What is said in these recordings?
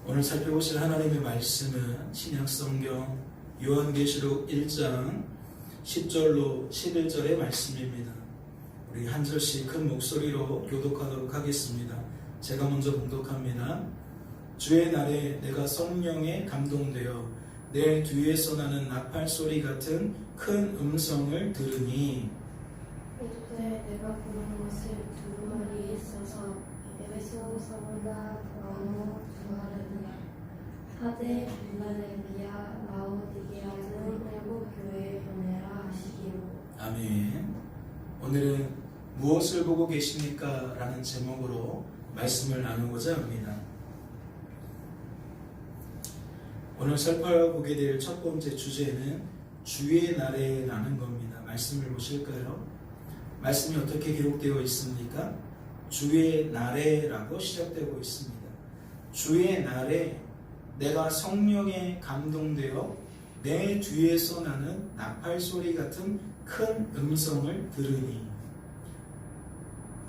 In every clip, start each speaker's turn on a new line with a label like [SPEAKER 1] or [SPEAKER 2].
[SPEAKER 1] 오늘 살펴보실 하나님의 말씀은 신약성경 요한계시록 1장 10절로 11절의 말씀입니다. 우리 한 절씩 큰 목소리로 교독하도록 하겠습니다. 제가 먼저 봉독합니다. 주의 날에 내가 성령에 감동되어 내 뒤에서 나는 나팔 소리 같은 큰 음성을 들으니
[SPEAKER 2] 이때 내가 보는 것을 두루마리에 있어서 에베소, 서머나, 고라노, 두마르니아, 사대, 빌라델비아, 라오디게아 등 일곱 교회에 보내라 하시기로.
[SPEAKER 1] 아멘. 오늘은 무엇을 보고 계십니까? 라는 제목으로 말씀을 나누고자 합니다. 오늘 살펴보게 될 첫 번째 주제는 주의 날에 라는 겁니다. 말씀을 보실까요? 말씀이 어떻게 기록되어 있습니까? 주의 날에 라고 시작되고 있습니다. 주의 날에 내가 성령에 감동되어 내 뒤에서 나는 나팔 소리 같은 큰 음성을 들으니.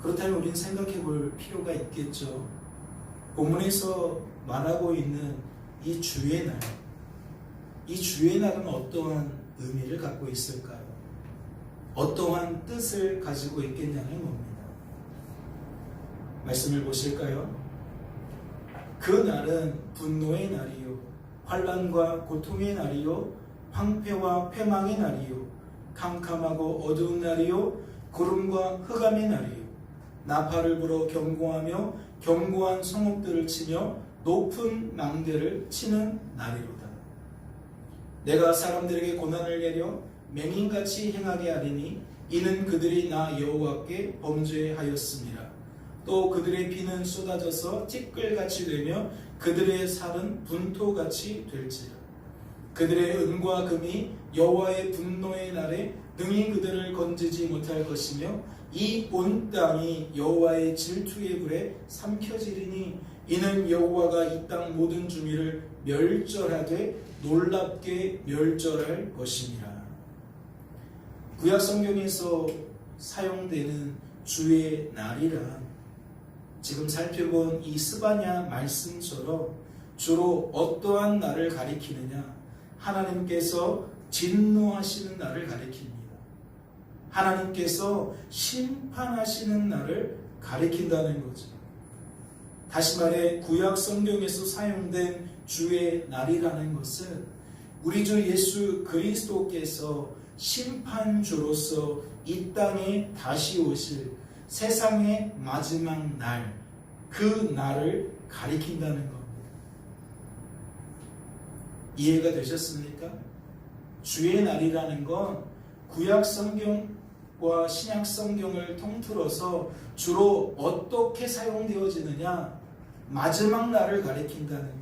[SPEAKER 1] 그렇다면 우리는 생각해 볼 필요가 있겠죠. 본문에서 말하고 있는 이 주의 날, 이 주의 날은 어떠한 의미를 갖고 있을까요? 어떠한 뜻을 가지고 있겠냐는 겁니다. 말씀을 보실까요? 그 날은 분노의 날이요, 환난과 고통의 날이요, 황폐와 패망의 날이요, 캄캄하고 어두운 날이요, 구름과 흑암의 날이요, 나팔을 불어 경고하며 견고한 성읍들을 치며 높은 망대를 치는 날이로다. 내가 사람들에게 고난을 내려 맹인같이 행하게 하리니 이는 그들이 나 여호와께 범죄하였습니다. 또 그들의 피는 쏟아져서 티끌같이 되며 그들의 살은 분토같이 될지라. 그들의 은과 금이 여호와의 분노의 날에 능히 그들을 건지지 못할 것이며 이 온 땅이 여호와의 질투의 불에 삼켜지리니 이는 여호와가 이 땅 모든 주민을 멸절하되 놀랍게 멸절할 것이니라. 구약 성경에서 사용되는 주의 날이란 지금 살펴본 이 스바냐 말씀처럼 주로 어떠한 날을 가리키느냐? 하나님께서 진노하시는 날을 가리킵니다. 하나님께서 심판하시는 날을 가리킨다는 거죠. 다시 말해 구약 성경에서 사용된 주의 날이라는 것은 우리 주 예수 그리스도께서 심판주로서 이 땅에 다시 오실 세상의 마지막 날, 그 날을 가리킨다는 겁니다. 이해가 되셨습니까? 주의 날이라는 건 구약 성경과 신약 성경을 통틀어서 주로 어떻게 사용되어지느냐? 마지막 날을 가리킨다는 거예요.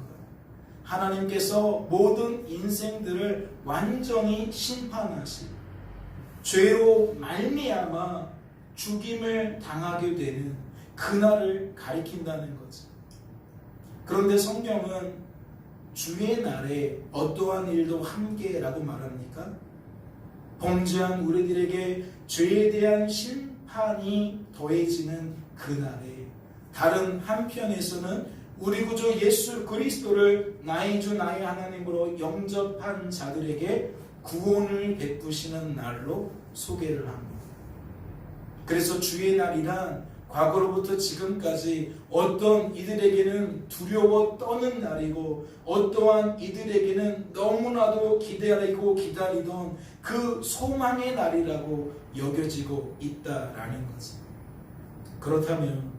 [SPEAKER 1] 하나님께서 모든 인생들을 완전히 심판하시고 죄로 말미암아 죽임을 당하게 되는 그날을 가리킨다는 거죠. 그런데 성경은 주의 날에 어떠한 일도 함께라고 말합니까? 범죄한 우리들에게 죄에 대한 심판이 더해지는 그날에 다른 한편에서는 우리 구주 예수 그리스도를 나의 주 나의 하나님으로 영접한 자들에게 구원을 베푸시는 날로 소개를 합니다. 그래서 주의 날이란 과거로부터 지금까지 어떤 이들에게는 두려워 떠는 날이고 어떠한 이들에게는 너무나도 기다리고 기다리던 그 소망의 날이라고 여겨지고 있다라는 거죠. 그렇다면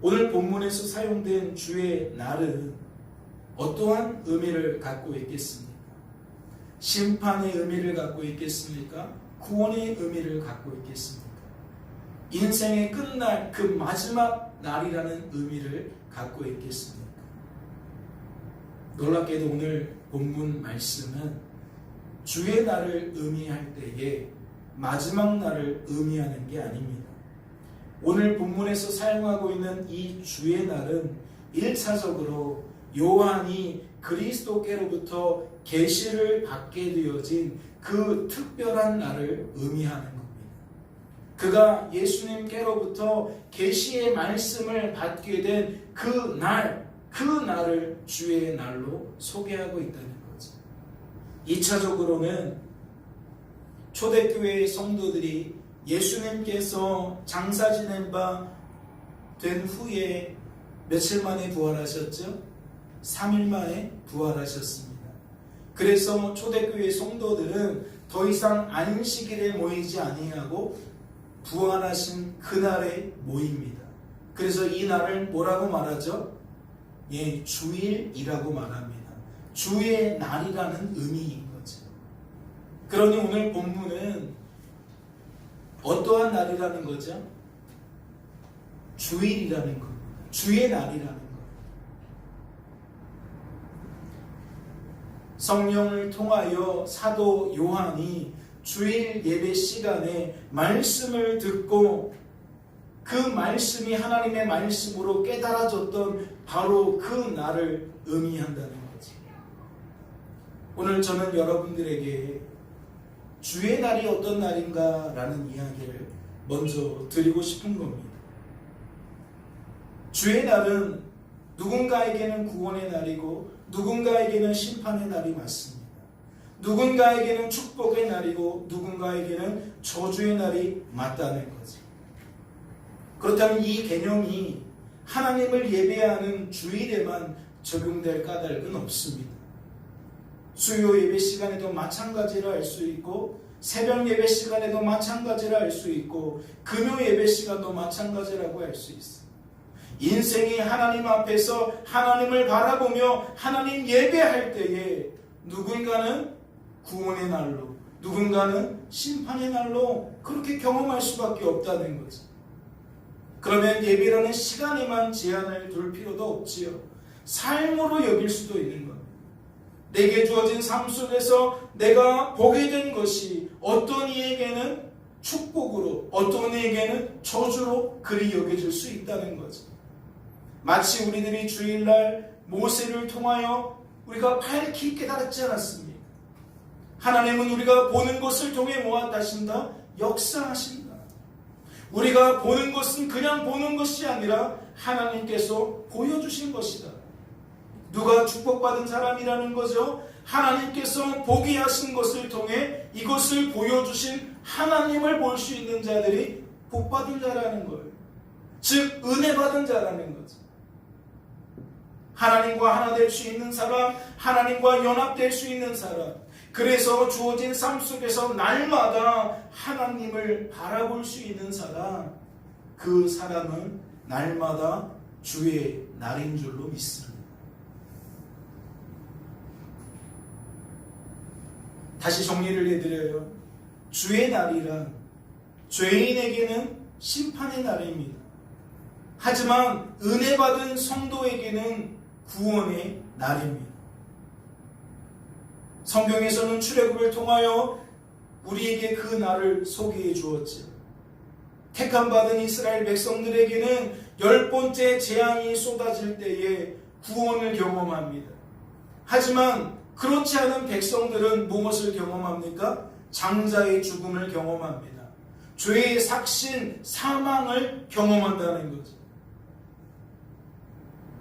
[SPEAKER 1] 오늘 본문에서 사용된 주의 날은 어떠한 의미를 갖고 있겠습니까? 심판의 의미를 갖고 있겠습니까? 구원의 의미를 갖고 있겠습니까? 인생의 끝날 그 마지막 날이라는 의미를 갖고 있겠습니까? 놀랍게도 오늘 본문 말씀은 주의 날을 의미할 때에 마지막 날을 의미하는 게 아닙니다. 오늘 본문에서 사용하고 있는 이 주의 날은 1차적으로 요한이 그리스도께로부터 계시를 받게 되어진 그 특별한 날을 의미하는 겁니다. 그가 예수님께로부터 계시의 말씀을 받게 된 그 날, 그 날을 주의 날로 소개하고 있다는 거죠. 2차적으로는 초대교회의 성도들이 예수님께서 장사 지낸 바 된 후에 며칠 만에 부활하셨죠? 3일 만에 부활하셨습니다. 그래서 초대교회 성도들은 더 이상 안식일에 모이지 아니하고 부활하신 그날에 모입니다. 그래서 이 날을 뭐라고 말하죠? 예, 주일이라고 말합니다. 주의 날이라는 의미인 거죠. 그러니 오늘 본문은 어떠한 날이라는 거죠? 주일이라는 겁니다. 주의 날이라는 것. 성령을 통하여 사도 요한이 주일 예배 시간에 말씀을 듣고 그 말씀이 하나님의 말씀으로 깨달아졌던 바로 그 날을 의미한다는 거지. 오늘 저는 여러분들에게 주의 날이 어떤 날인가 라는 이야기를 먼저 드리고 싶은 겁니다. 주의 날은 누군가에게는 구원의 날이고 누군가에게는 심판의 날이 맞습니다. 누군가에게는 축복의 날이고 누군가에게는 저주의 날이 맞다는 거지. 그렇다면 이 개념이 하나님을 예배하는 주일에만 적용될 까닭은 없습니다. 수요 예배 시간에도 마찬가지로 할 수 있고 새벽 예배 시간에도 마찬가지로 할 수 있고 금요 예배 시간도 마찬가지라고 할 수 있습니다. 인생이 하나님 앞에서 하나님을 바라보며 하나님 예배할 때에 누군가는 구원의 날로 누군가는 심판의 날로 그렇게 경험할 수밖에 없다는 거죠. 그러면 예배라는 시간에만 제한을 둘 필요도 없지요. 삶으로 여길 수도 있는 겁니다. 내게 주어진 삶 속에서 내가 보게 된 것이 어떤 이에게는 축복으로 어떤 이에게는 저주로 그리 여겨질 수 있다는 거죠. 마치 우리들이 주일날 모세를 통하여 우리가 밝히 깨달았지 않았습니까? 하나님은 우리가 보는 것을 통해 무엇하신다? 역사하신다. 우리가 보는 것은 그냥 보는 것이 아니라 하나님께서 보여주신 것이다. 누가 축복받은 사람이라는 거죠? 하나님께서 보게 하신 것을 통해 이것을 보여주신 하나님을 볼 수 있는 자들이 복받은 자라는 거예요. 즉 은혜 받은 자라는 거죠. 하나님과 하나 될 수 있는 사람, 하나님과 연합될 수 있는 사람. 그래서 주어진 삶 속에서 날마다 하나님을 바라볼 수 있는 사람, 그 사람은 날마다 주의 날인 줄로 믿습니다. 다시 정리를 해드려요. 주의 날이란 죄인에게는 심판의 날입니다. 하지만 은혜 받은 성도에게는 구원의 날입니다. 성경에서는 출애굽을 통하여 우리에게 그 날을 소개해 주었지요. 택함 받은 이스라엘 백성들에게는 10번째 재앙이 쏟아질 때에 구원을 경험합니다. 하지만 그렇지 않은 백성들은 무엇을 경험합니까? 장자의 죽음을 경험합니다. 죄의 삭신, 사망을 경험한다는 거죠.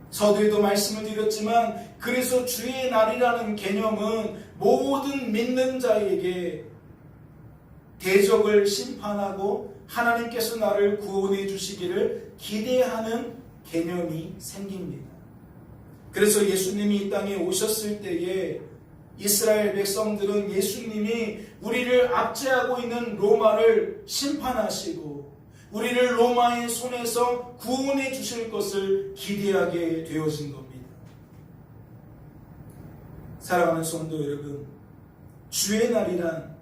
[SPEAKER 1] 서두에도 말씀을 드렸지만 그래서 주의 날이라는 개념은 모든 믿는 자에게 대적을 심판하고 하나님께서 나를 구원해 주시기를 기대하는 개념이 생깁니다. 그래서 예수님이 이 땅에 오셨을 때에 이스라엘 백성들은 예수님이 우리를 압제하고 있는 로마를 심판하시고 우리를 로마의 손에서 구원해 주실 것을 기대하게 되어진 겁니다. 사랑하는 성도 여러분, 주의 날이란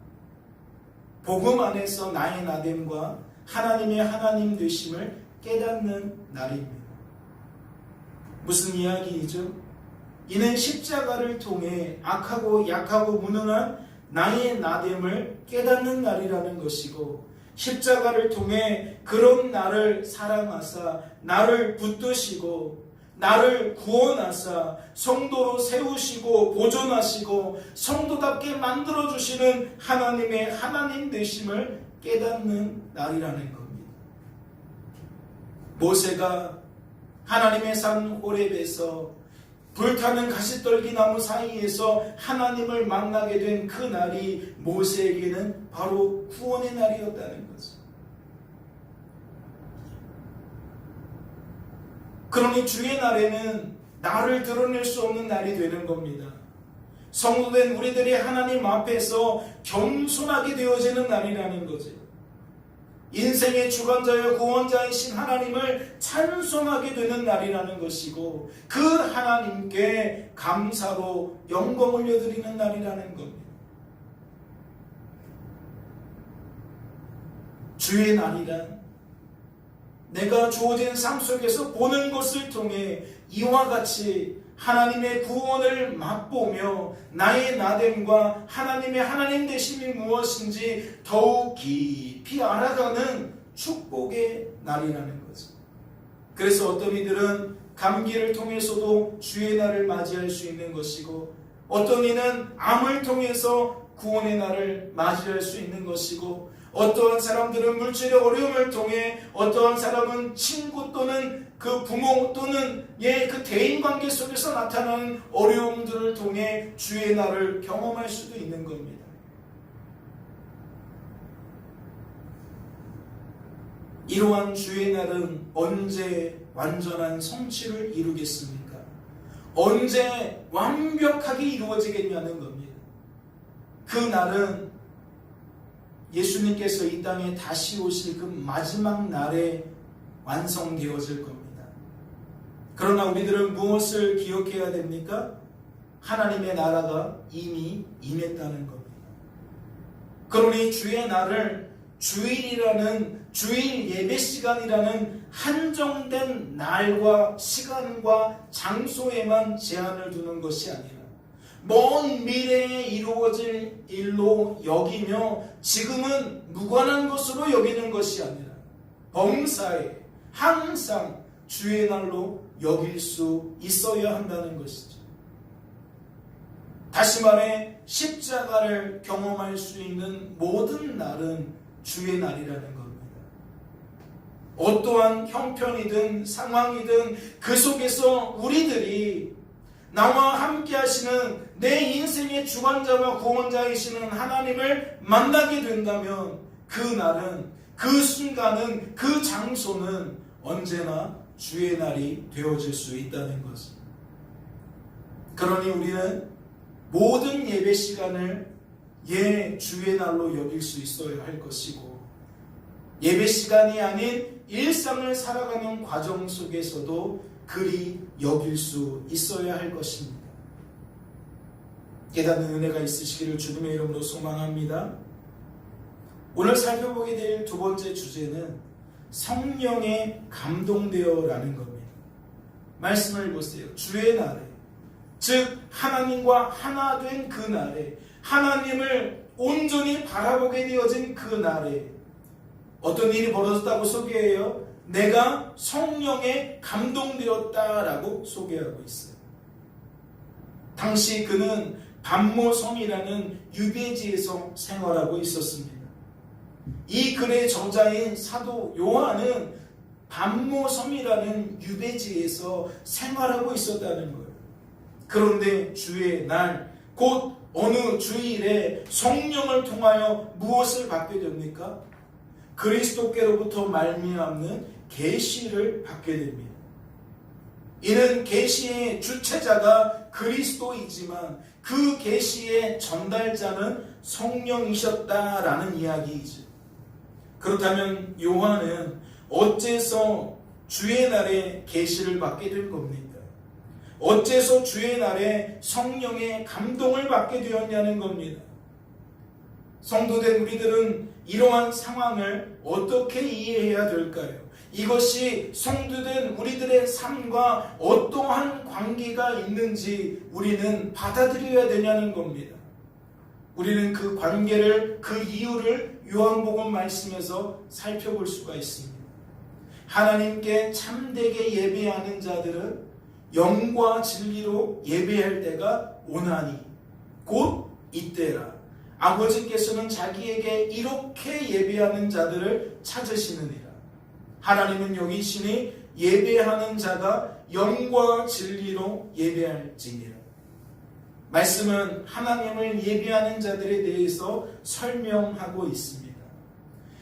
[SPEAKER 1] 복음 안에서 나의 나됨과 하나님의 하나님 되심을 깨닫는 날입니다. 무슨 이야기이죠? 이는 십자가를 통해 악하고 약하고 무능한 나의 나됨을 깨닫는 날이라는 것이고 십자가를 통해 그런 나를 사랑하사 나를 붙드시고 나를 구원하사 성도로 세우시고 보존하시고 성도답게 만들어주시는 하나님의 하나님 되심을 깨닫는 날이라는 겁니다. 모세가 하나님의 산 호렙에서 불타는 가시떨기 나무 사이에서 하나님을 만나게 된 그 날이 모세에게는 바로 구원의 날이었다는 거죠. 그러니 주의 날에는 나를 드러낼 수 없는 날이 되는 겁니다. 성도된 우리들이 하나님 앞에서 겸손하게 되어지는 날이라는 거죠. 인생의 주관자여 구원자이신 하나님을 찬송하게 되는 날이라는 것이고, 그 하나님께 감사로 영광 올려드리는 날이라는 겁니다. 주의 날이란 내가 주어진 삶 속에서 보는 것을 통해 이와 같이 하나님의 구원을 맛보며 나의 나됨과 하나님의 하나님 되심이 무엇인지 더욱 깊이 알아가는 축복의 날이라는 거죠. 그래서 어떤 이들은 감기를 통해서도 주의 날을 맞이할 수 있는 것이고, 어떤 이는 암을 통해서 구원의 날을 맞이할 수 있는 것이고, 어떠한 사람들은 물질의 어려움을 통해, 어떠한 사람은 친구 또는 그 부모 또는 그 대인관계 속에서 나타나는 어려움들을 통해 주의 날을 경험할 수도 있는 겁니다. 이러한 주의 날은 언제 완전한 성취를 이루겠습니까? 언제 완벽하게 이루어지겠냐는 겁니다. 그 날은 예수님께서 이 땅에 다시 오실 그 마지막 날에 완성되어질 겁니다. 그러나 우리들은 무엇을 기억해야 됩니까? 하나님의 나라가 이미 임했다는 겁니다. 그러니 주의 날을 주일이라는, 주일 예배 시간이라는 한정된 날과 시간과 장소에만 제한을 두는 것이 아니라 먼 미래에 이루어질 일로 여기며 지금은 무관한 것으로 여기는 것이 아니라 범사에 항상 주의 날로 여길 수 있어야 한다는 것이죠. 다시 말해 십자가를 경험할 수 있는 모든 날은 주의 날이라는 겁니다. 어떠한 형편이든 상황이든 그 속에서 우리들이 나와 함께 하시는 내 인생의 주관자와 구원자이시는 하나님을 만나게 된다면 그 날은, 그 순간은, 그 장소는 언제나 주의 날이 되어질 수 있다는 것입니다. 그러니 우리는 모든 예배 시간을 주의 날로 여길 수 있어야 할 것이고, 예배 시간이 아닌 일상을 살아가는 과정 속에서도 그리 여길 수 있어야 할 것입니다. 깨닫는 은혜가 있으시기를 주님의 이름으로 소망합니다. 오늘 살펴보게 될 두 번째 주제는 성령에 감동되어라는 겁니다. 말씀을 보세요. 주의 날에, 즉 하나님과 하나 된 그 날에, 하나님을 온전히 바라보게 되어진 그 날에 어떤 일이 벌어졌다고 소개해요? 내가 성령에 감동되었다라고 소개하고 있어요. 당시 그는 반모섬이라는 유배지에서 생활하고 있었습니다. 이 글의 저자인 사도 요한은 반모섬이라는 유배지에서 생활하고 있었다는 거예요. 그런데 주의 날, 곧 어느 주일에 성령을 통하여 무엇을 받게 됩니까? 그리스도께로부터 말미암는 계시를 받게 됩니다. 이는 계시의 주체자가 그리스도이지만 그 계시의 전달자는 성령이셨다라는 이야기이죠. 그렇다면 요한은 어째서 주의 날에 계시를 받게 된 겁니까? 어째서 주의 날에 성령의 감동을 받게 되었냐는 겁니다. 성도된 우리들은 이러한 상황을 어떻게 이해해야 될까요? 이것이 성도된 우리들의 삶과 어떠한 관계가 있는지 우리는 받아들여야 되냐는 겁니다. 우리는 그 관계를, 그 이유를 요한복음 말씀에서 살펴볼 수가 있습니다. 하나님께 참되게 예배하는 자들은 영과 진리로 예배할 때가 오나니 곧 이때라. 아버지께서는 자기에게 이렇게 예배하는 자들을 찾으시느니라. 하나님은 여기시니 예배하는 자가 영과 진리로 예배할지니라. 말씀은 하나님을 예배하는 자들에 대해서 설명하고 있습니다.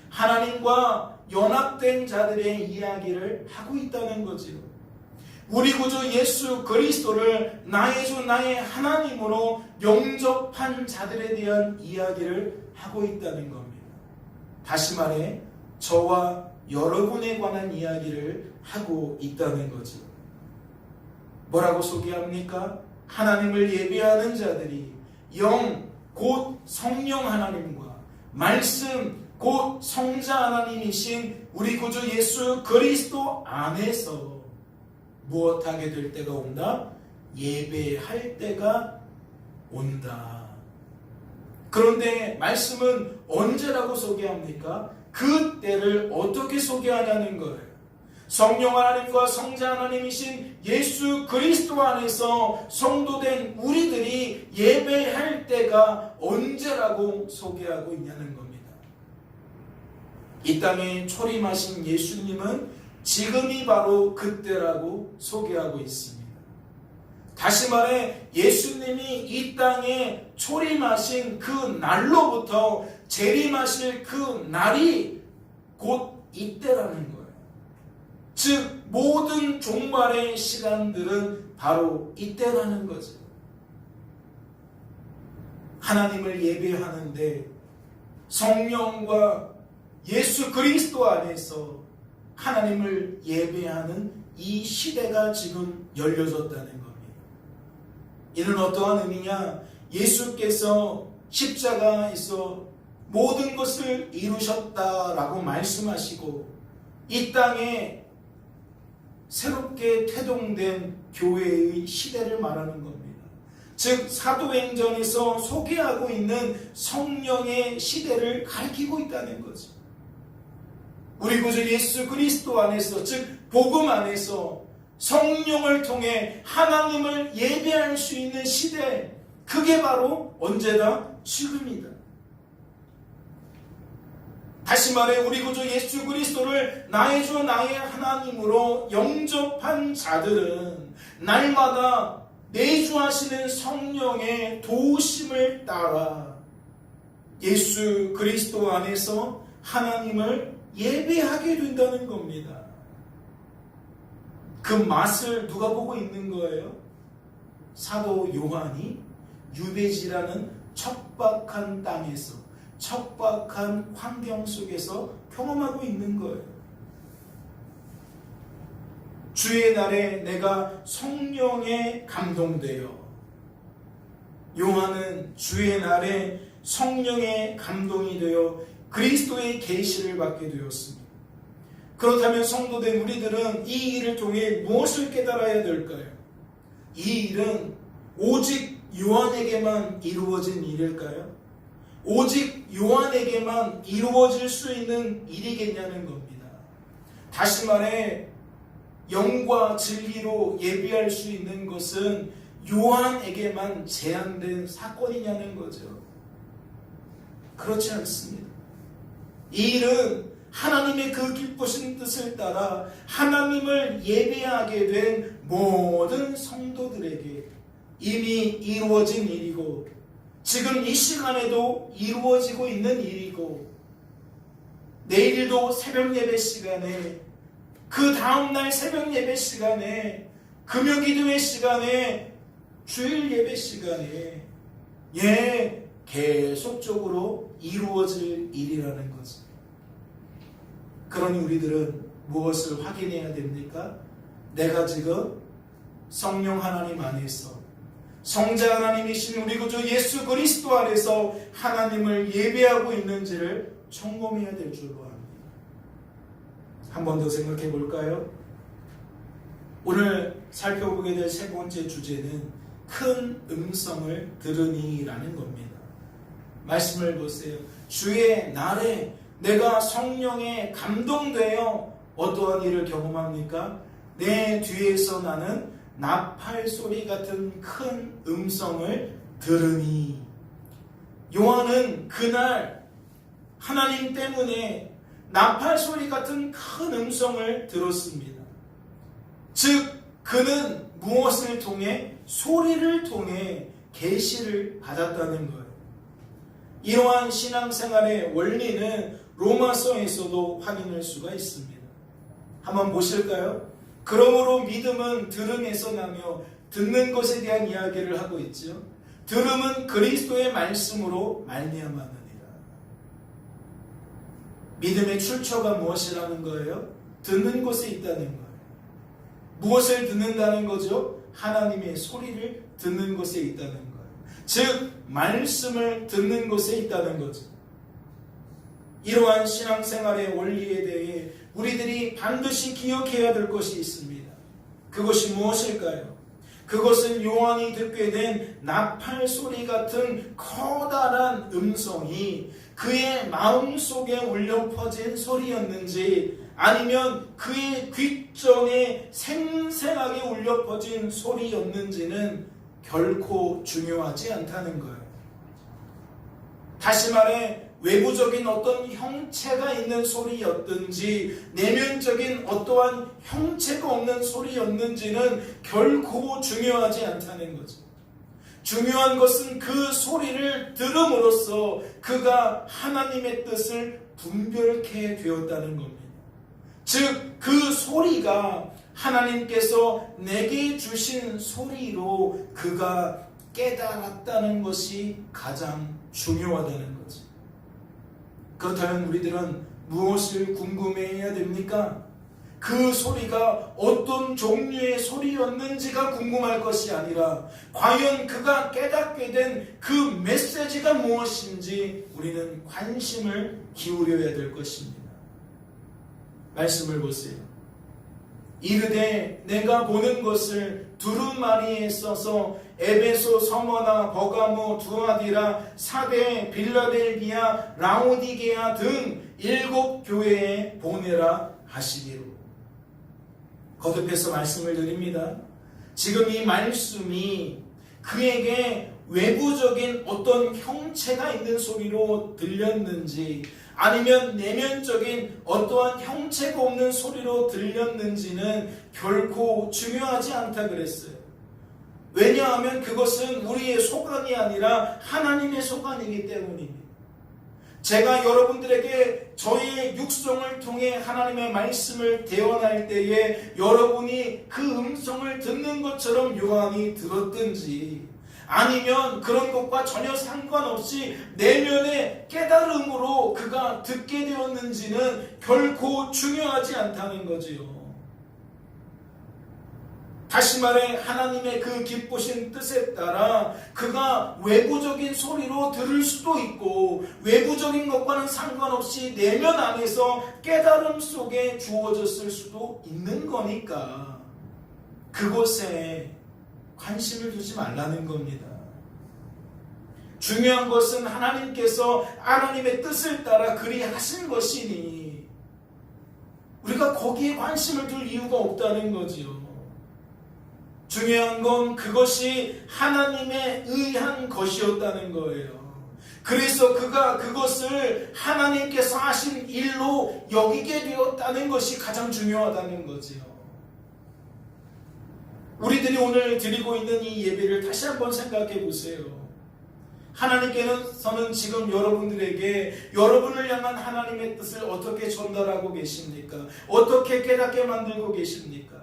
[SPEAKER 1] 하나님과 연합된 자들의 이야기를 하고 있다는 거지요. 우리 구주 예수 그리스도를 나의 주 나의 하나님으로 영접한 자들에 대한 이야기를 하고 있다는 겁니다. 다시 말해 저와 여러분에 관한 이야기를 하고 있다는 거죠. 뭐라고 소개합니까? 하나님을 예배하는 자들이 영, 곧 성령 하나님과 말씀, 곧 성자 하나님이신 우리 구주 예수 그리스도 안에서 무엇하게 될 때가 온다? 예배할 때가 온다. 그런데 말씀은 언제라고 소개합니까? 그 때를 어떻게 소개하냐는 거예요. 성령 하나님과 성자 하나님이신 예수 그리스도 안에서 성도된 우리들이 예배할 때가 언제라고 소개하고 있냐는 겁니다. 이 땅에 초림하신 예수님은 지금이 바로 그때라고 소개하고 있습니다. 다시 말해 예수님이 이 땅에 초림하신 그 날로부터 재림하실 그 날이 곧 이때라는 거예요. 즉 모든 종말의 시간들은 바로 이때라는 거죠. 하나님을 예배하는데 성령과 예수 그리스도 안에서 하나님을 예배하는 이 시대가 지금 열려졌다는 겁니다. 이는 어떠한 의미냐? 예수께서 십자가에서 모든 것을 이루셨다라고 말씀하시고 이 땅에 새롭게 태동된 교회의 시대를 말하는 겁니다. 즉 사도행전에서 소개하고 있는 성령의 시대를 가리키고 있다는 거죠. 우리 구주 예수 그리스도 안에서, 즉 복음 안에서 성령을 통해 하나님을 예배할 수 있는 시대, 그게 바로 언제다? 지금이다. 다시 말해 우리 구주 예수 그리스도를 나의 주 나의 하나님으로 영접한 자들은 날마다 내주하시는 성령의 도우심을 따라 예수 그리스도 안에서 하나님을 예배하게 된다는 겁니다. 그 맛을 누가 보고 있는 거예요? 사도 요한이 유대지라는 척박한 땅에서, 척박한 환경 속에서 경험하고 있는 거예요. 주의 날에 내가 성령에 감동되어, 요한은 주의 날에 성령에 감동이 되어 그리스도의 계시를 받게 되었습니다. 그렇다면 성도된 우리들은 이 일을 통해 무엇을 깨달아야 될까요? 이 일은 오직 요한에게만 이루어진 일일까요? 오직 요한에게만 이루어질 수 있는 일이겠냐는 겁니다. 다시 말해 영과 진리로 예배할 수 있는 것은 요한에게만 제한된 사건이냐는 거죠. 그렇지 않습니다. 이 일은 하나님의 그 기쁘신 뜻을 따라 하나님을 예배하게 된 모든 성도들에게 이미 이루어진 일이고, 지금 이 시간에도 이루어지고 있는 일이고, 내일도 새벽 예배 시간에, 그 다음날 새벽 예배 시간에, 금요기도회 시간에, 주일 예배 시간에 계속적으로 이루어질 일이라는 거죠. 그러니 우리들은 무엇을 확인해야 됩니까? 내가 지금 성령 하나님 안에서, 성자 하나님이신 우리 구주 예수 그리스도 안에서 하나님을 예배하고 있는지를 점검해야 될 줄로 압니다. 한 번 더 생각해 볼까요? 오늘 살펴보게 될 세 번째 주제는 큰 음성을 들으니라는 겁니다. 말씀을 보세요. 주의 날에 내가 성령에 감동되어 어떠한 일을 경험합니까? 내 뒤에서 나는 나팔 소리 같은 큰 음성을 들으니. 요한은 그날 하나님 때문에 나팔 소리 같은 큰 음성을 들었습니다. 즉 그는 무엇을 통해? 소리를 통해 계시를 받았다는 거예요. 이러한 신앙생활의 원리는 로마서에서도 확인할 수가 있습니다. 한번 보실까요? 그러므로 믿음은 들음에서 나며 듣는 것에 대한 이야기를 하고 있죠. 들음은 그리스도의 말씀으로 말미암았느니라. 믿음의 출처가 무엇이라는 거예요? 듣는 곳에 있다는 거예요. 무엇을 듣는다는 거죠? 하나님의 소리를 듣는 곳에 있다는 거예요. 즉 말씀을 듣는 곳에 있다는 거죠. 이러한 신앙생활의 원리에 대해 우리들이 반드시 기억해야 될 것이 있습니다. 그것이 무엇일까요? 그것은 요한이 듣게 된 나팔 소리 같은 커다란 음성이 그의 마음속에 울려 퍼진 소리였는지, 아니면 그의 귓전에 생생하게 울려 퍼진 소리였는지는 결코 중요하지 않다는 거예요. 다시 말해 외부적인 어떤 형체가 있는 소리였든지 내면적인 어떠한 형체가 없는 소리였는지는 결코 중요하지 않다는 거죠. 중요한 것은 그 소리를 들음으로써 그가 하나님의 뜻을 분별케 되었다는 겁니다. 즉 그 소리가 하나님께서 내게 주신 소리로 그가 깨달았다는 것이 가장 중요하다는 거죠. 그렇다면 우리들은 무엇을 궁금해해야 됩니까? 그 소리가 어떤 종류의 소리였는지가 궁금할 것이 아니라 과연 그가 깨닫게 된 그 메시지가 무엇인지 우리는 관심을 기울여야 될 것입니다. 말씀을 보세요. 이르되 내가 보는 것을 두루마리에 써서 에베소, 서머나, 버가모, 두아디라, 사대, 빌라델비아, 라오디게아 등 7 교회에 보내라 하시기로. 거듭해서 말씀을 드립니다. 지금 이 말씀이 그에게 외부적인 어떤 형체가 있는 소리로 들렸는지 아니면 내면적인 어떠한 형체가 없는 소리로 들렸는지는 결코 중요하지 않다 그랬어요. 왜냐하면 그것은 우리의 소관이 아니라 하나님의 소관이기 때문입니다. 제가 여러분들에게 저의 육성을 통해 하나님의 말씀을 대언할 때에 여러분이 그 음성을 듣는 것처럼 요한이 들었든지 아니면 그런 것과 전혀 상관없이 내면의 깨달음으로 그가 듣게 되었는지는 결코 중요하지 않다는 거지요. 다시 말해 하나님의 그 기쁘신 뜻에 따라 그가 외부적인 소리로 들을 수도 있고 외부적인 것과는 상관없이 내면 안에서 깨달음 속에 주어졌을 수도 있는 거니까 그것에 관심을 두지 말라는 겁니다. 중요한 것은 하나님께서 하나님의 뜻을 따라 그리 하신 것이니 우리가 거기에 관심을 둘 이유가 없다는 거지요. 중요한 건 그것이 하나님에 의한 것이었다는 거예요. 그래서 그가 그것을 하나님께서 하신 일로 여기게 되었다는 것이 가장 중요하다는 거지요. 우리들이 오늘 드리고 있는 이 예배를 다시 한번 생각해 보세요. 하나님께서는 지금 여러분들에게 여러분을 향한 하나님의 뜻을 어떻게 전달하고 계십니까? 어떻게 깨닫게 만들고 계십니까?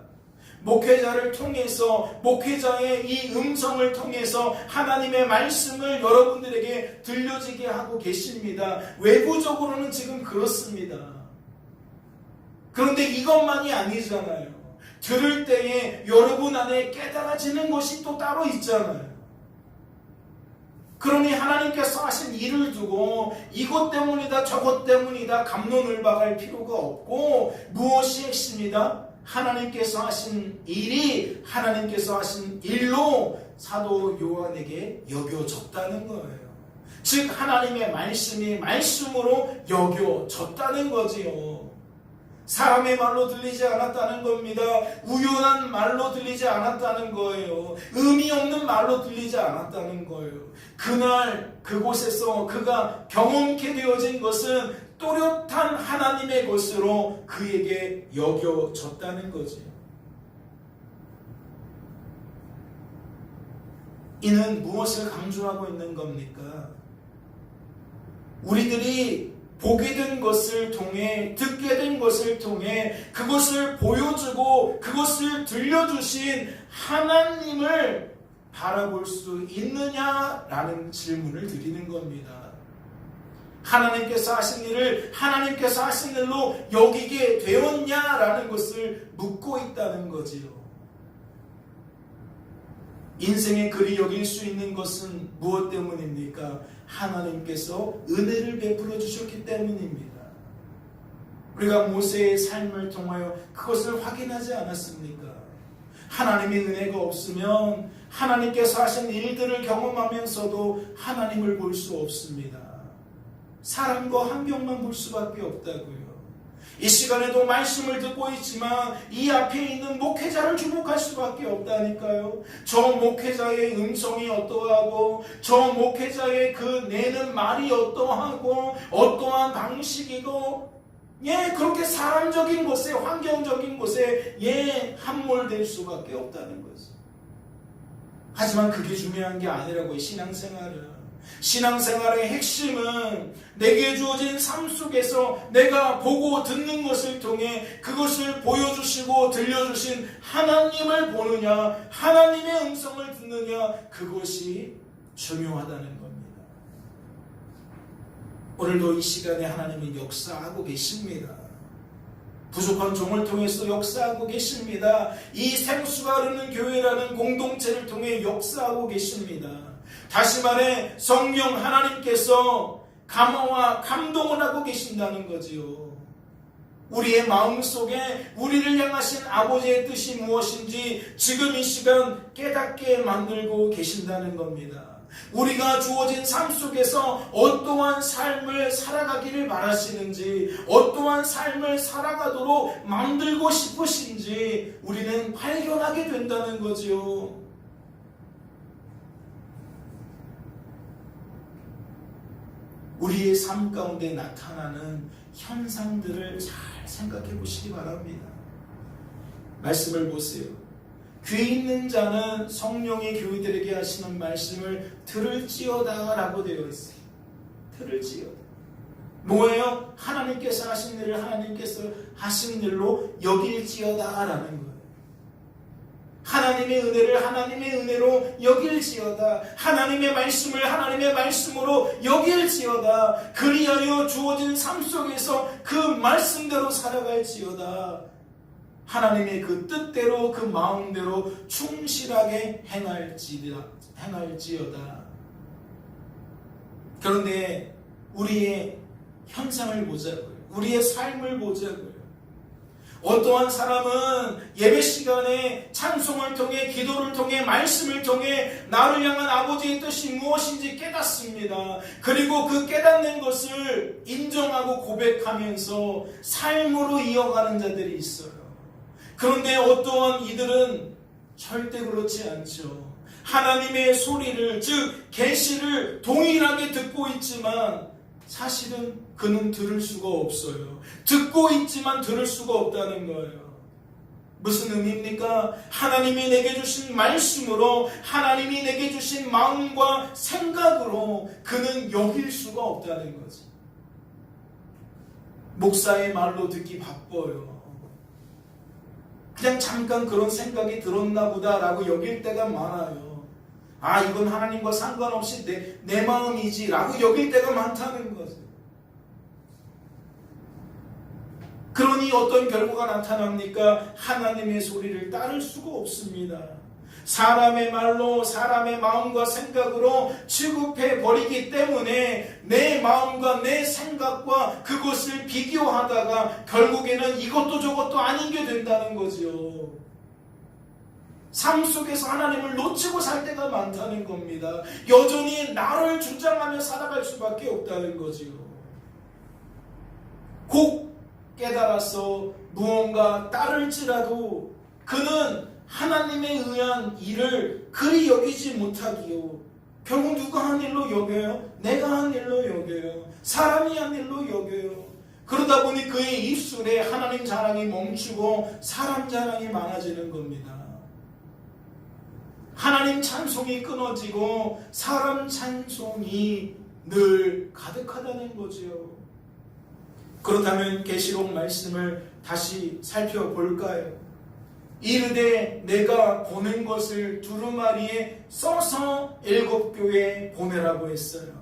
[SPEAKER 1] 목회자를 통해서 목회자의 이 음성을 통해서 하나님의 말씀을 여러분들에게 들려지게 하고 계십니다. 외부적으로는 지금 그렇습니다. 그런데 이것만이 아니잖아요. 들을 때에 여러분 안에 깨달아지는 것이 또 따로 있잖아요. 그러니 하나님께서 하신 일을 두고 이것 때문이다 저것 때문이다 갑론을박할 필요가 없고 무엇이 핵심이다? 하나님께서 하신 일이 하나님께서 하신 일로 사도 요한에게 여겨졌다는 거예요. 즉 하나님의 말씀이 말씀으로 여겨졌다는 거지요. 사람의 말로 들리지 않았다는 겁니다. 우연한 말로 들리지 않았다는 거예요. 의미 없는 말로 들리지 않았다는 거예요. 그날 그곳에서 그가 경험케 되어진 것은 또렷한 하나님의 것으로 그에게 여겨졌다는 거죠. 이는 무엇을 강조하고 있는 겁니까? 우리들이 보게 된 것을 통해, 듣게 된 것을 통해 그것을 보여주고 그것을 들려주신 하나님을 바라볼 수 있느냐라는 질문을 드리는 겁니다. 하나님께서 하신 일을 하나님께서 하신 일로 여기게 되었냐라는 것을 묻고 있다는 거지요. 인생의 글이 여길 수 있는 것은 무엇 때문입니까? 하나님께서 은혜를 베풀어 주셨기 때문입니다. 우리가 모세의 삶을 통하여 그것을 확인하지 않았습니까? 하나님의 은혜가 없으면 하나님께서 하신 일들을 경험하면서도 하나님을 볼 수 없습니다. 사람과 환경만 볼 수밖에 없다고요. 이 시간에도 말씀을 듣고 있지만 이 앞에 있는 목회자를 주목할 수밖에 없다니까요. 저 목회자의 음성이 어떠하고 저 목회자의 그 내는 말이 어떠하고 어떠한 방식이고 그렇게 사람적인 것에 환경적인 것에 함몰될 수밖에 없다는 거죠. 하지만 그게 중요한 게 아니라고요. 신앙생활의 핵심은 내게 주어진 삶 속에서 내가 보고 듣는 것을 통해 그것을 보여주시고 들려주신 하나님을 보느냐, 하나님의 음성을 듣느냐, 그것이 중요하다는 겁니다. 오늘도 이 시간에 하나님은 역사하고 계십니다. 부족한 종을 통해서 역사하고 계십니다. 이 생수가 흐르는 교회라는 공동체를 통해 역사하고 계십니다. 다시 말해 성령 하나님께서 감화와 감동을 하고 계신다는 거지요. 우리의 마음속에 우리를 향하신 아버지의 뜻이 무엇인지 지금 이 시간 깨닫게 만들고 계신다는 겁니다. 우리가 주어진 삶 속에서 어떠한 삶을 살아가기를 바라시는지, 어떠한 삶을 살아가도록 만들고 싶으신지 우리는 발견하게 된다는 거지요. 우리의 삶 가운데 나타나는 현상들을 잘 생각해 보시기 바랍니다. 말씀을 보세요. 귀 있는 자는 성령의 교회들에게 하시는 말씀을 들을지어다 라고 되어 있어요. 들을지어다. 뭐예요? 하나님께서 하신 일을 하나님께서 하신 일로 여길지어다 라는 거예요. 하나님의 은혜를 하나님의 은혜로 여길지어다. 하나님의 말씀을 하나님의 말씀으로 여길지어다. 그리하여 주어진 삶 속에서 그 말씀대로 살아갈지어다. 하나님의 그 뜻대로 그 마음대로 충실하게 행할지어다. 그런데 우리의 현상을 보자고요. 우리의 삶을 보자고요. 어떠한 사람은 예배 시간에 찬송을 통해 기도를 통해 말씀을 통해 나를 향한 아버지의 뜻이 무엇인지 깨닫습니다. 그리고 그 깨닫는 것을 인정하고 고백하면서 삶으로 이어가는 자들이 있어요. 그런데 어떠한 이들은 절대 그렇지 않죠. 하나님의 소리를, 즉 계시를 동일하게 듣고 있지만 사실은 그는 들을 수가 없어요. 듣고 있지만 들을 수가 없다는 거예요. 무슨 의미입니까? 하나님이 내게 주신 말씀으로, 하나님이 내게 주신 마음과 생각으로 그는 여길 수가 없다는 거지. 목사의 말로 듣기 바빠요. 그냥 잠깐 그런 생각이 들었나 보다라고 여길 때가 많아요. 아, 이건 하나님과 상관없이 내 마음이지 라고 여길 때가 많다는 거죠. 그러니 어떤 결과가 나타납니까? 하나님의 소리를 따를 수가 없습니다. 사람의 말로, 사람의 마음과 생각으로 취급해 버리기 때문에 내 마음과 내 생각과 그것을 비교하다가 결국에는 이것도 저것도 아닌 게 된다는 거죠. 삶 속에서 하나님을 놓치고 살 때가 많다는 겁니다. 여전히 나를 주장하며 살아갈 수밖에 없다는 거지요. 곡 깨달아서 무언가 따를지라도 그는 하나님에 의한 일을 그리 여기지 못하기요. 결국 누가 한 일로 여겨요? 내가 한 일로 여겨요. 사람이 한 일로 여겨요. 그러다 보니 그의 입술에 하나님 자랑이 멈추고 사람 자랑이 많아지는 겁니다. 하나님 찬송이 끊어지고 사람 찬송이 늘 가득하다는 거지요. 그렇다면 계시록 말씀을 다시 살펴볼까요? 이르되 내가 보낸 것을 두루마리에 써서 7교회에 보내라고 했어요.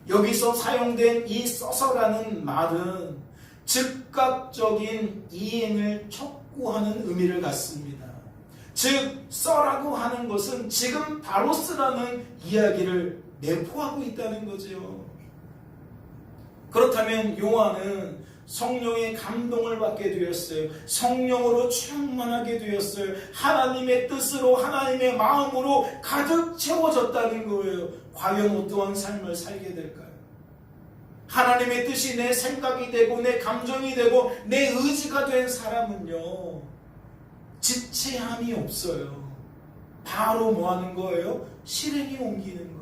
[SPEAKER 1] 여기서 사용된 이 써서라는 말은 즉각적인 이행을 촉구하는 의미를 갖습니다. 즉 써라고 하는 것은 지금 바로 쓰라는 이야기를 내포하고 있다는 거죠. 그렇다면 요한은 성령의 감동을 받게 되었어요. 성령으로 충만하게 되었어요. 하나님의 뜻으로 하나님의 마음으로 가득 채워졌다는 거예요. 과연 어떠한 삶을 살게 될까요? 하나님의 뜻이 내 생각이 되고 내 감정이 되고 내 의지가 된 사람은요, 지체함이 없어요. 바로 뭐 하는 거예요? 실행에 옮기는 거예요.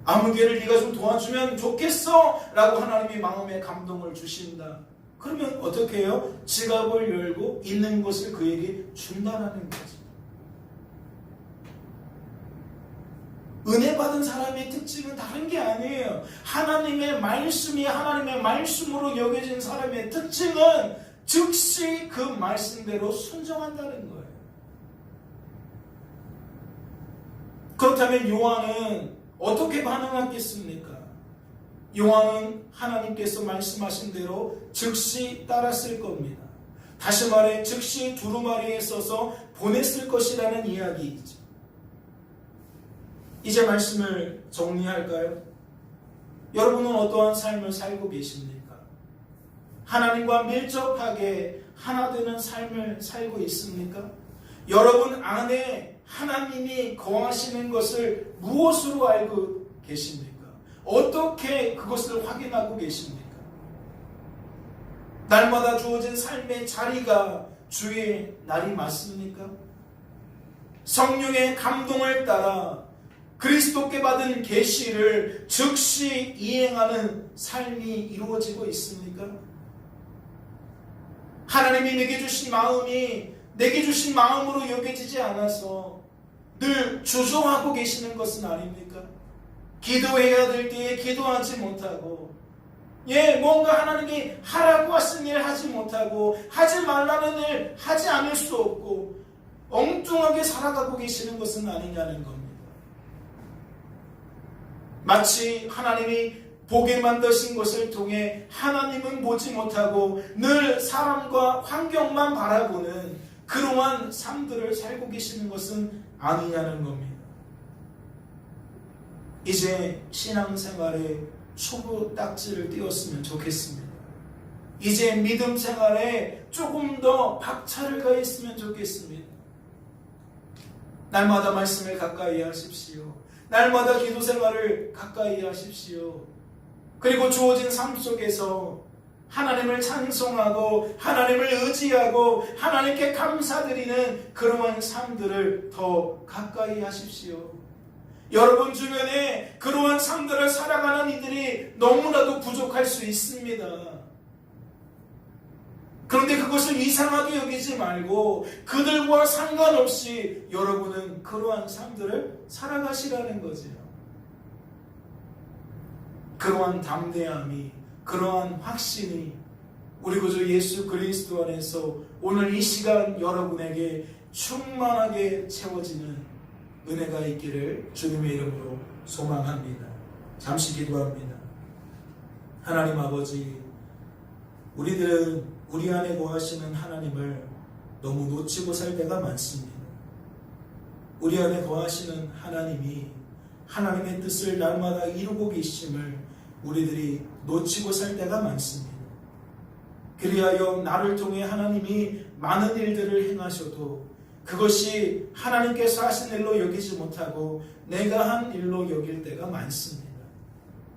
[SPEAKER 1] 아무개를 네가 좀 도와주면 좋겠어 라고 하나님이 마음에 감동을 주신다. 그러면 어떻게 해요? 지갑을 열고 있는 것을 그에게 준다라는 거지. 은혜 받은 사람의 특징은 다른 게 아니에요. 하나님의 말씀이 하나님의 말씀으로 여겨진 사람의 특징은 즉시 그 말씀대로 순종한다는 거예요. 그렇다면 요한은 어떻게 반응하겠습니까? 요한은 하나님께서 말씀하신 대로 즉시 따랐을 겁니다. 다시 말해 즉시 두루마리에 써서 보냈을 것이라는 이야기이죠. 이제 말씀을 정리할까요? 여러분은 어떠한 삶을 살고 계십니까? 하나님과 밀접하게 하나 되는 삶을 살고 있습니까? 여러분 안에 하나님이 거하시는 것을 무엇으로 알고 계십니까? 어떻게 그것을 확인하고 계십니까? 날마다 주어진 삶의 자리가 주의 날이 맞습니까? 성령의 감동을 따라 그리스도께 받은 계시를 즉시 이행하는 삶이 이루어지고 있습니까? 하나님이 내게 주신 마음이 내게 주신 마음으로 여겨지지 않아서 늘 주저하고 계시는 것은 아닙니까? 기도해야 될 때에 기도하지 못하고, 뭔가 하나님이 하라고 하신 일 하지 못하고, 하지 말라는 일 하지 않을 수 없고, 엉뚱하게 살아가고 계시는 것은 아니냐는 겁니다. 마치 하나님이 보게 만드신 것을 통해 하나님은 보지 못하고 늘 사람과 환경만 바라보는 그러한 삶들을 살고 계시는 것은 아니냐는 겁니다. 이제 신앙생활에 초보 딱지를 띄웠으면 좋겠습니다. 이제 믿음 생활에 조금 더 박차를 가했으면 좋겠습니다. 날마다 말씀을 가까이 하십시오. 날마다 기도 생활을 가까이 하십시오. 그리고 주어진 삶 속에서 하나님을 찬송하고 하나님을 의지하고 하나님께 감사드리는 그러한 삶들을 더 가까이 하십시오. 여러분 주변에 그러한 삶들을 살아가는 이들이 너무나도 부족할 수 있습니다. 그런데 그것을 이상하게 여기지 말고 그들과 상관없이 여러분은 그러한 삶들을 살아가시라는 거지요. 그러한 담대함이, 그러한 확신이 우리 구주 예수 그리스도 안에서 오늘 이 시간 여러분에게 충만하게 채워지는 은혜가 있기를 주님의 이름으로 소망합니다. 잠시 기도합니다. 하나님 아버지, 우리들은 우리 안에 거하시는 하나님을 너무 놓치고 살 때가 많습니다. 우리 안에 거하시는 하나님이 하나님의 뜻을 날마다 이루고 계심을 우리들이 놓치고 살 때가 많습니다. 그리하여 나를 통해 하나님이 많은 일들을 행하셔도 그것이 하나님께서 하신 일로 여기지 못하고 내가 한 일로 여길 때가 많습니다.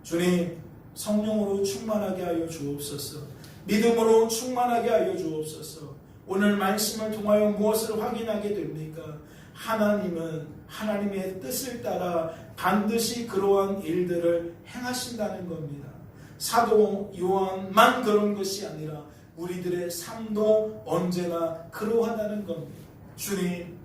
[SPEAKER 1] 주님, 성령으로 충만하게 하여 주옵소서. 믿음으로 충만하게 하여 주옵소서. 오늘 말씀을 통하여 무엇을 확인하게 됩니까? 하나님은 하나님의 뜻을 따라 반드시 그러한 일들을 행하신다는 겁니다. 사도 요한만 그런 것이 아니라 우리들의 삶도 언제나 그러하다는 겁니다. 주님,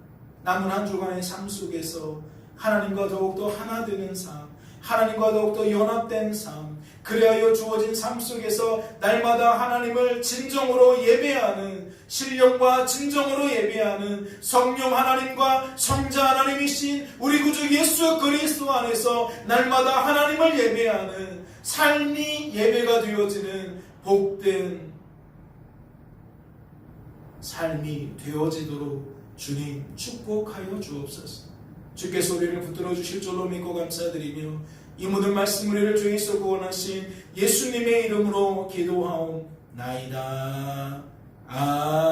[SPEAKER 1] 남은 한 주간의 삶 속에서 하나님과 더욱더 하나 되는 삶, 하나님과 더욱더 연합된 삶, 그리하여 주어진 삶 속에서 날마다 하나님을 진정으로 예배하는, 신령과 진정으로 예배하는 성령 하나님과 성자 하나님이신 우리 구주 예수 그리스도 안에서 날마다 하나님을 예배하는 삶이 예배가 되어지는 복된 삶이 되어지도록 주님 축복하여 주옵소서. 주께서 우리를 붙들어 주실 줄로 믿고 감사드리며 이 모든 말씀 우리를 주에서 구원하신 예수님의 이름으로 기도하옵나이다.